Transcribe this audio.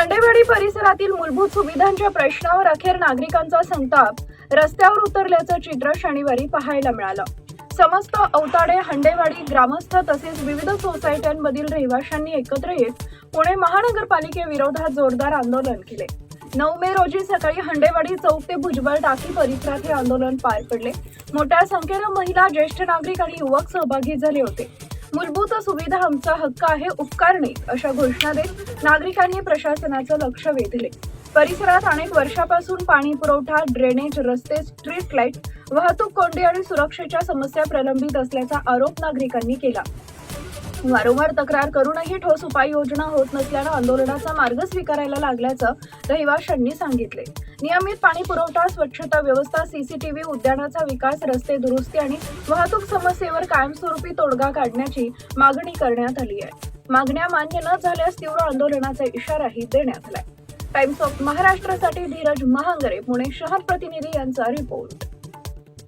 हंडेवाडी परिसरातील मूलभूत सुविधांच्या प्रश्नावर अखेर नागरिकांचा संताप रस्त्यावर उतरल्याचं चित्र शनिवारी पाहायला मिळालं। समस्त औताडे हंडेवाडी ग्रामस्थ तसेच विविध सोसायट्यांमधील रहिवाशांनी एकत्र येत पुणे महानगरपालिकेविरोधात जोरदार आंदोलन केले। 9 मे रोजी सकाळी हंडेवाडी चौक ते भुजबळ टाकी परिसरात हे आंदोलन पार पडले। मोठ्या संख्येने महिला, ज्येष्ठ नागरिक आणि युवक सहभागी झाले होते। मूलभूत सुविधा आमचा हक्क आहे, उपकार नाही, अशा घोषणा देत नागरिकांनी प्रशासनाचं लक्ष वेधले। परिसरात अनेक वर्षापासून पाणी पुरवठा, ड्रेनेज, रस्ते, स्ट्रीट लाईट, वाहतूक कोंडी आणि सुरक्षेच्या समस्या प्रलंबित असल्याचा आरोप नागरिकांनी केला। वारंवार तक्रार करूनही ठोस उपाययोजना होत नसल्यानं आंदोलनाचा मार्ग स्वीकारायला लागल्याचं रहिवाशांनी सांगितले। नियमित पाणी पुरवठा, स्वच्छता व्यवस्था, सीसीटीव्ही, उद्यानाचा विकास, रस्ते दुरुस्ती आणि वाहतूक समस्येवर कायमस्वरूपी तोडगा काढण्याची मागणी करण्यात आली आहे। मागण्या मान्य न झाल्यास तीव्र आंदोलनाचा इशाराही देण्यात आलाय। टाइम्स ऑफ महाराष्ट्रासाठी धीरज महांगरे, पुणे शहर प्रतिनिधी यांचा रिपोर्ट।